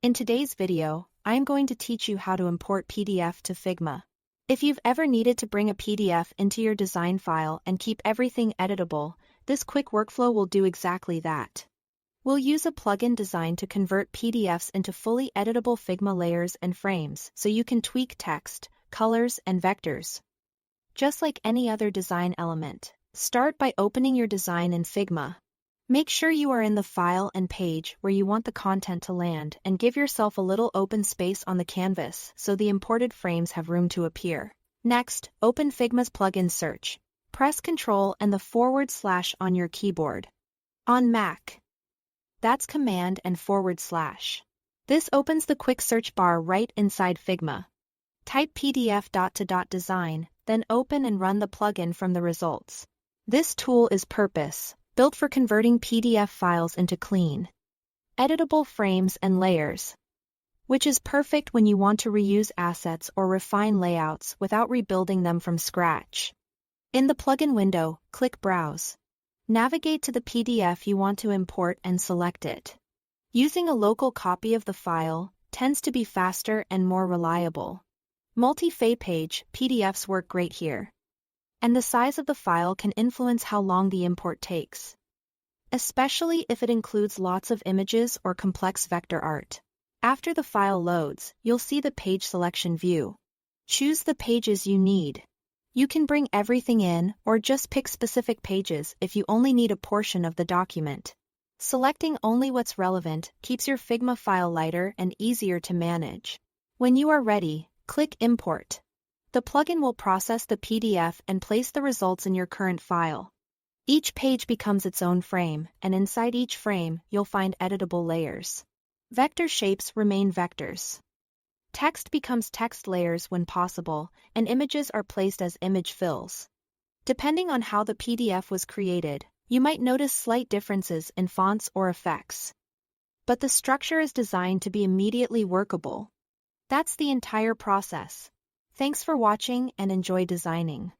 In today's video, I am going to teach you how to import PDF to Figma. If you've ever needed to bring a PDF into your design file and keep everything editable, this quick workflow will do exactly that. We'll use a plugin designed to convert PDFs into fully editable Figma layers and frames so you can tweak text, colors, and vectors. Just like any other design element, start by opening your design in Figma. Make sure you are in the file and page where you want the content to land and give yourself a little open space on the canvas so the imported frames have room to appear. Next, open Figma's plugin search. Press Ctrl and the / on your keyboard. On Mac, that's Command and /. This opens the quick search bar right inside Figma. Type PDF ... design, then open and run the plugin from the results. This tool is built for converting PDF files into clean, editable frames and layers, which is perfect when you want to reuse assets or refine layouts without rebuilding them from scratch. In the plugin window, click Browse. Navigate to the PDF you want to import and select it. Using a local copy of the file tends to be faster and more reliable. Multi-page PDFs work great here, and the size of the file can influence how long the import takes, especially if it includes lots of images or complex vector art. After the file loads, you'll see the page selection view. Choose the pages you need. You can bring everything in or just pick specific pages if you only need a portion of the document. Selecting only what's relevant keeps your Figma file lighter and easier to manage. When you are ready, click Import. The plugin will process the PDF and place the results in your current file. Each page becomes its own frame, and inside each frame, you'll find editable layers. Vector shapes remain vectors. Text becomes text layers when possible, and images are placed as image fills. Depending on how the PDF was created, you might notice slight differences in fonts or effects. But the structure is designed to be immediately workable. That's the entire process. Thanks for watching and enjoy designing.